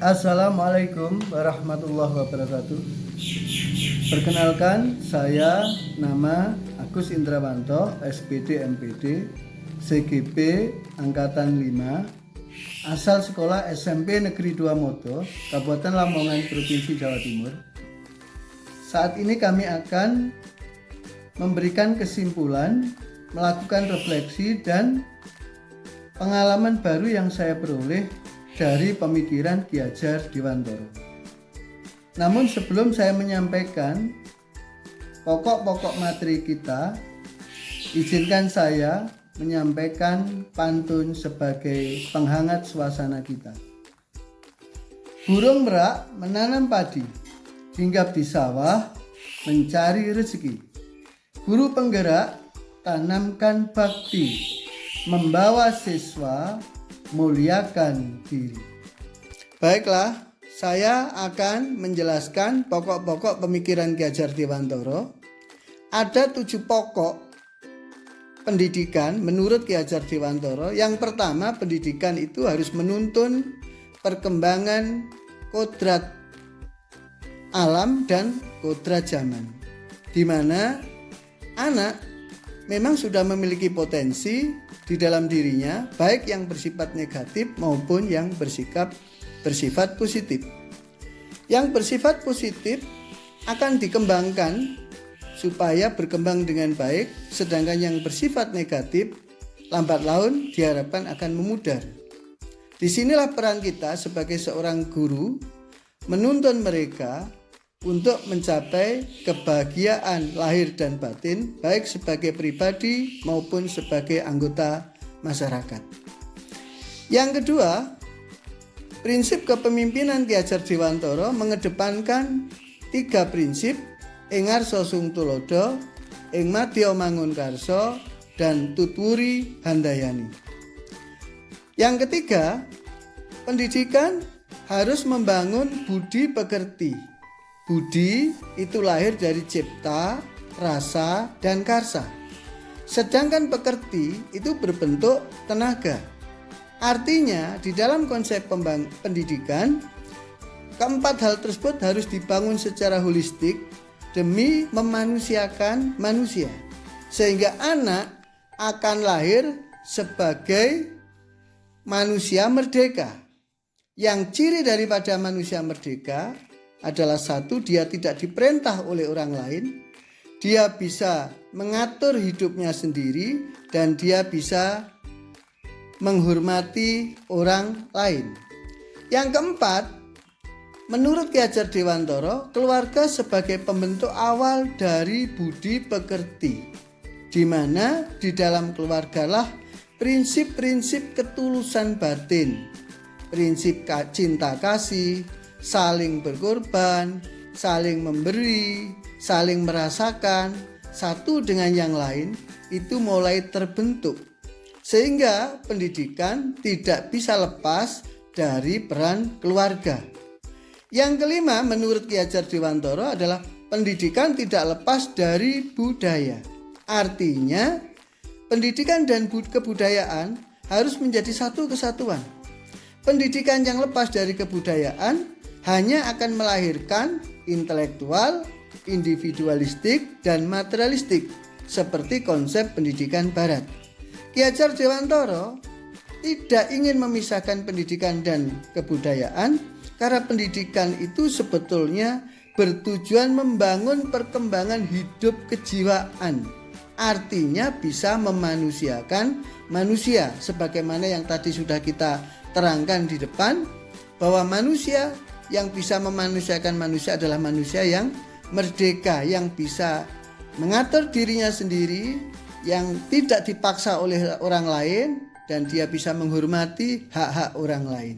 Assalamualaikum warahmatullahi wabarakatuh. Perkenalkan, saya nama Agus Indrawanto, SPD MPD, CGP Angkatan 5, asal sekolah SMP Negeri 2 Modo, Kabupaten Lamongan, Provinsi Jawa Timur. Saat ini kami akan memberikan kesimpulan, melakukan refleksi dan pengalaman baru yang saya peroleh dari pemikiran Ki Hadjar Dewantara. Namun sebelum saya menyampaikan pokok-pokok materi kita, izinkan saya menyampaikan pantun sebagai penghangat suasana kita. Burung merak menanam padi, hinggap di sawah mencari rezeki. Guru penggerak tanamkan bakti, membawa siswa muliakan diri. Baiklah, saya akan menjelaskan pokok-pokok pemikiran Ki Hadjar Dewantara. Ada 7 pokok pendidikan menurut Ki Hadjar Dewantara. Yang pertama, pendidikan itu harus menuntun perkembangan kodrat alam dan kodrat zaman, di mana anak memang sudah memiliki potensi di dalam dirinya, baik yang bersifat negatif maupun yang bersifat positif. Yang bersifat positif akan dikembangkan supaya berkembang dengan baik, sedangkan yang bersifat negatif lambat laun diharapkan akan memudar. Disinilah peran kita sebagai seorang guru menuntun mereka untuk mencapai kebahagiaan lahir dan batin, baik sebagai pribadi maupun sebagai anggota masyarakat. Yang kedua, prinsip kepemimpinan Ki Hadjar Dewantara mengedepankan 3 prinsip: ing ngarsa sung tulodo, ing madya mangun karsa, dan tutwuri handayani. Yang ketiga, pendidikan harus membangun budi pekerti. Budi itu lahir dari cipta, rasa, dan karsa. Sedangkan pekerti itu berbentuk tenaga. Artinya di dalam konsep pendidikan, keempat hal tersebut harus dibangun secara holistik demi memanusiakan manusia. Sehingga anak akan lahir sebagai manusia merdeka. Yang ciri daripada manusia merdeka adalah 1, dia tidak diperintah oleh orang lain, dia bisa mengatur hidupnya sendiri, dan dia bisa menghormati orang lain. Yang keempat, menurut Ki Hadjar Dewantara, keluarga sebagai pembentuk awal dari budi pekerti, di mana di dalam keluargalah prinsip-prinsip ketulusan batin, prinsip cinta kasih, saling berkorban, saling memberi, saling merasakan satu dengan yang lain itu mulai terbentuk. Sehingga pendidikan tidak bisa lepas dari peran keluarga. Yang kelima, menurut Ki Hadjar Dewantara adalah pendidikan tidak lepas dari budaya. Artinya, pendidikan dan kebudayaan harus menjadi satu kesatuan. Pendidikan yang lepas dari kebudayaan hanya akan melahirkan intelektual, individualistik, dan materialistik seperti konsep pendidikan barat. Ki Hadjar Dewantara tidak ingin memisahkan pendidikan dan kebudayaan, karena pendidikan itu sebetulnya bertujuan membangun perkembangan hidup kejiwaan. Artinya bisa memanusiakan manusia, sebagaimana yang tadi sudah kita terangkan di depan, bahwa manusia yang bisa memanusiakan manusia adalah manusia yang merdeka, yang bisa mengatur dirinya sendiri, yang tidak dipaksa oleh orang lain, dan dia bisa menghormati hak-hak orang lain.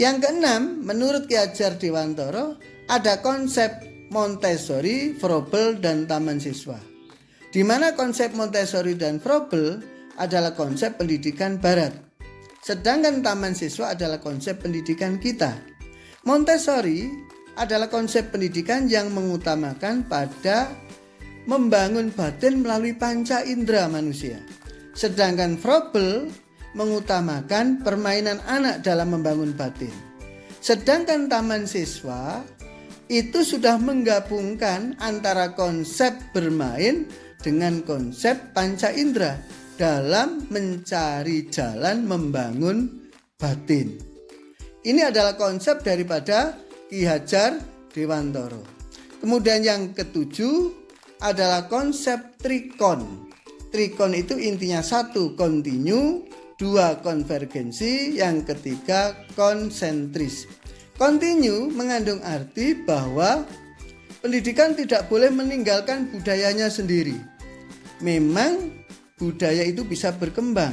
Yang keenam, menurut Ki Hadjar Dewantara ada konsep Montessori, Froebel, dan taman siswa, di mana konsep Montessori dan Froebel adalah konsep pendidikan barat, sedangkan taman siswa adalah konsep pendidikan kita. Montessori adalah konsep pendidikan yang mengutamakan pada membangun batin melalui panca indera manusia. Sedangkan Froebel mengutamakan permainan anak dalam membangun batin. Sedangkan taman siswa itu sudah menggabungkan antara konsep bermain dengan konsep panca indera dalam mencari jalan membangun batin. Ini adalah konsep daripada Ki Hajar Dewantara. Kemudian yang ketujuh adalah konsep trikon. Trikon itu intinya 1 kontinu, 2 konvergensi, yang ketiga konsentris. Kontinu mengandung arti bahwa pendidikan tidak boleh meninggalkan budayanya sendiri. Memang budaya itu bisa berkembang,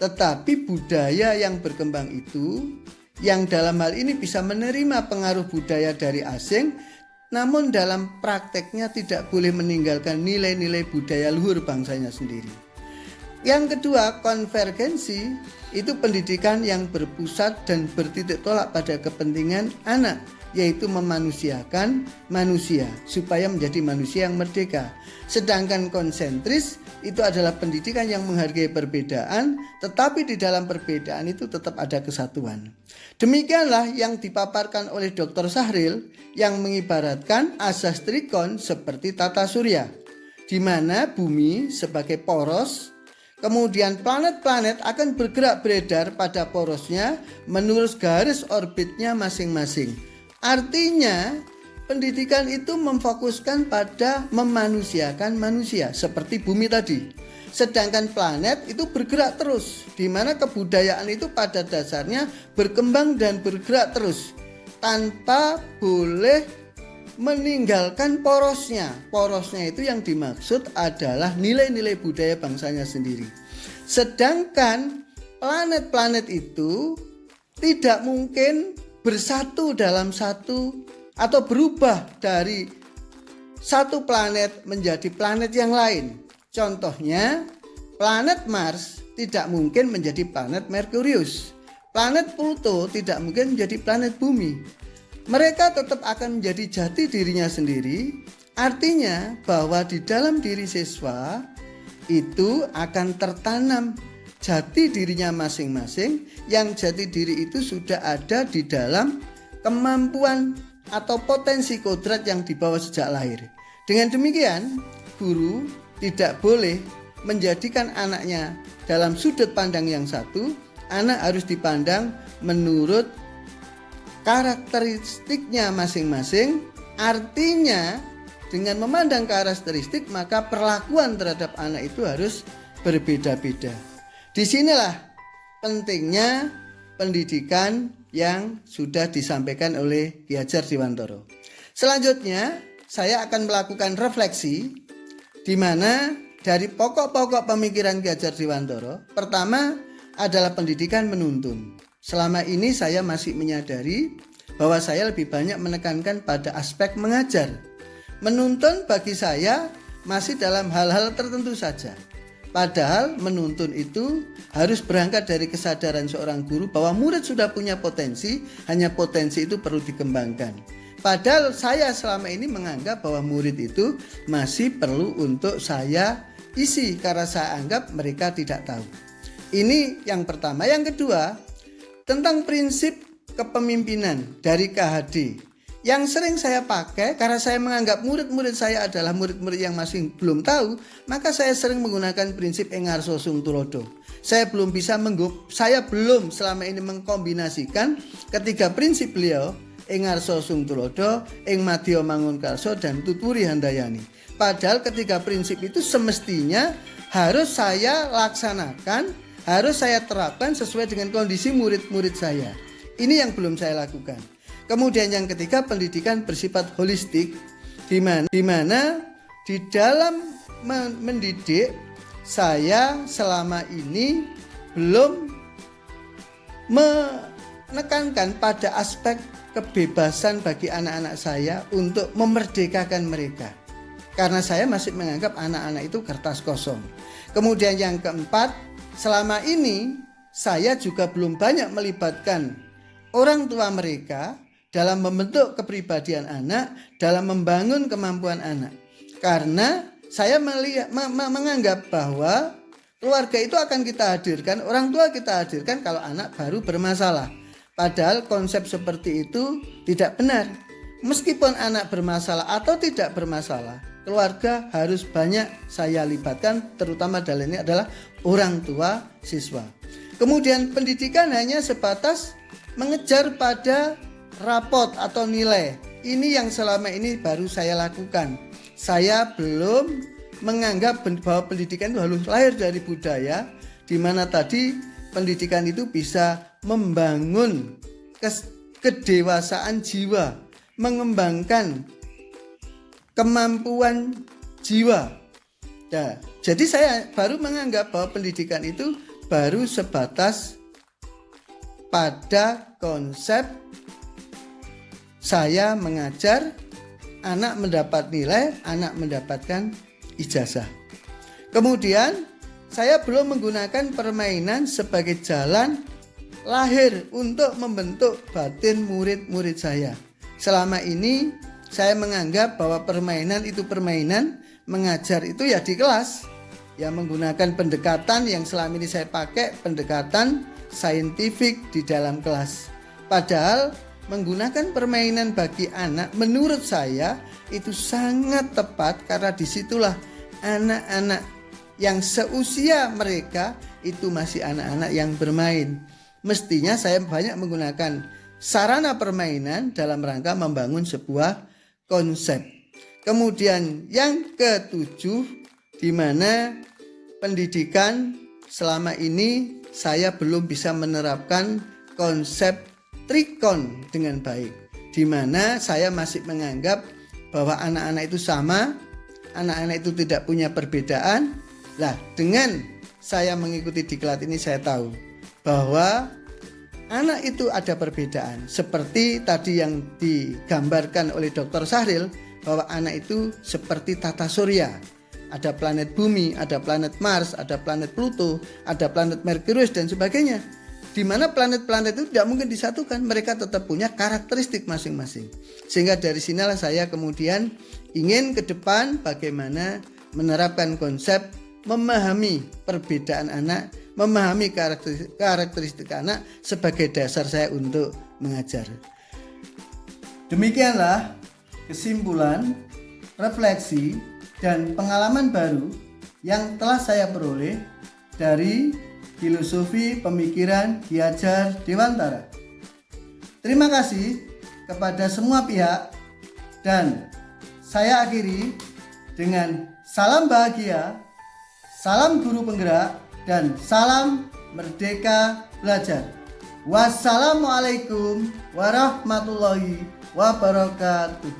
tetapi budaya yang berkembang itu yang dalam hal ini bisa menerima pengaruh budaya dari asing, namun dalam prakteknya tidak boleh meninggalkan nilai-nilai budaya luhur bangsanya sendiri. Yang kedua, konvergensi itu pendidikan yang berpusat dan bertitik tolak pada kepentingan anak, yaitu memanusiakan manusia supaya menjadi manusia yang merdeka. Sedangkan konsentris itu adalah pendidikan yang menghargai perbedaan, tetapi di dalam perbedaan itu tetap ada kesatuan. Demikianlah yang dipaparkan oleh Dr. Sahril yang mengibaratkan asas trikon seperti tata surya, di mana bumi sebagai poros, kemudian planet-planet akan bergerak beredar pada porosnya menurut garis orbitnya masing-masing. Artinya pendidikan itu memfokuskan pada memanusiakan manusia seperti bumi tadi. Sedangkan planet itu bergerak terus, di mana kebudayaan itu pada dasarnya berkembang dan bergerak terus tanpa boleh meninggalkan porosnya. Porosnya itu yang dimaksud adalah nilai-nilai budaya bangsanya sendiri. Sedangkan planet-planet itu tidak mungkin bersatu dalam satu atau berubah dari satu planet menjadi planet yang lain. Contohnya, planet Mars tidak mungkin menjadi planet Merkurius. Planet Pluto tidak mungkin menjadi planet Bumi. Mereka tetap akan menjadi jati dirinya sendiri. Artinya bahwa di dalam diri siswa itu akan tertanam jati dirinya masing-masing, yang jati diri itu sudah ada di dalam kemampuan atau potensi kodrat yang dibawa sejak lahir. Dengan demikian, guru tidak boleh menjadikan anaknya dalam sudut pandang yang satu. Anak harus dipandang menurut karakteristiknya masing-masing. Artinya dengan memandang karakteristik, maka perlakuan terhadap anak itu harus berbeda-beda. Disinilah pentingnya pendidikan yang sudah disampaikan oleh Ki Hajar Dewantara. Selanjutnya saya akan melakukan refleksi di mana dari pokok-pokok pemikiran Ki Hajar Dewantara, pertama adalah pendidikan menuntun. Selama ini saya masih menyadari bahwa saya lebih banyak menekankan pada aspek mengajar. Menuntun bagi saya masih dalam hal-hal tertentu saja. Padahal menuntun itu harus berangkat dari kesadaran seorang guru bahwa murid sudah punya potensi, hanya potensi itu perlu dikembangkan. Padahal saya selama ini menganggap bahwa murid itu masih perlu untuk saya isi karena saya anggap mereka tidak tahu. Ini yang pertama. Yang kedua, tentang prinsip kepemimpinan dari KHD yang sering saya pakai karena saya menganggap murid-murid saya adalah murid-murid yang masih belum tahu, maka saya sering menggunakan prinsip Engarso Sung Tulodo. Saya belum selama ini mengkombinasikan ketiga prinsip beliau, Engarso Sung Tulodo, Ing Madya Mangunkarso, dan Tuturi Handayani. Padahal ketiga prinsip itu semestinya harus saya laksanakan, harus saya terapkan sesuai dengan kondisi murid-murid saya. Ini yang belum saya lakukan. Kemudian yang ketiga, pendidikan bersifat holistik, di mana di dalam mendidik saya selama ini belum menekankan pada aspek kebebasan bagi anak-anak saya untuk memerdekakan mereka. Karena saya masih menganggap anak-anak itu kertas kosong. Kemudian yang keempat, selama ini saya juga belum banyak melibatkan orang tua mereka dalam membentuk kepribadian anak, dalam membangun kemampuan anak. Karena saya menganggap bahwa keluarga itu akan kita hadirkan, orang tua kita hadirkan kalau anak baru bermasalah. Padahal konsep seperti itu tidak benar. Meskipun anak bermasalah atau tidak bermasalah, keluarga harus banyak saya libatkan, terutama dalam ini adalah orang tua siswa. Kemudian pendidikan hanya sebatas mengejar pada rapot atau nilai. Ini yang selama ini baru saya lakukan. Saya belum menganggap bahwa pendidikan itu harus lahir dari budaya, di mana tadi pendidikan itu bisa membangun kedewasaan jiwa, mengembangkan kemampuan jiwa. Nah, jadi saya baru menganggap bahwa pendidikan itu baru sebatas pada konsep saya mengajar, anak mendapat nilai, anak mendapatkan ijazah. Kemudian saya belum menggunakan permainan sebagai jalan lahir untuk membentuk batin murid-murid saya. Selama ini saya menganggap bahwa permainan itu permainan, mengajar itu ya di kelas. Ya menggunakan pendekatan yang selama ini saya pakai, pendekatan saintifik di dalam kelas. Padahal menggunakan permainan bagi anak menurut saya itu sangat tepat, karena disitulah anak-anak yang seusia mereka itu masih anak-anak yang bermain. Mestinya saya banyak menggunakan sarana permainan dalam rangka membangun sebuah konsep. Kemudian yang ketujuh, di mana pendidikan selama ini saya belum bisa menerapkan konsep trikon dengan baik, di mana saya masih menganggap bahwa anak-anak itu sama, anak-anak itu tidak punya perbedaan. Nah, dengan saya mengikuti diklat ini saya tahu bahwa anak itu ada perbedaan. Seperti tadi yang digambarkan oleh Dr. Sahril, bahwa anak itu seperti tata surya. Ada planet bumi, ada planet Mars, ada planet Pluto, ada planet Merkurius dan sebagainya. Di mana planet-planet itu tidak mungkin disatukan, mereka tetap punya karakteristik masing-masing. Sehingga dari sinilah saya kemudian ingin ke depan bagaimana menerapkan konsep memahami perbedaan anak, memahami karakteristik anak sebagai dasar saya untuk mengajar. Demikianlah kesimpulan, refleksi, dan pengalaman baru yang telah saya peroleh dari filosofi pemikiran Ki Hajar Dewantara. Terima kasih kepada semua pihak, dan saya akhiri dengan salam bahagia, salam guru penggerak, dan salam merdeka belajar. Wassalamualaikum warahmatullahi wabarakatuh.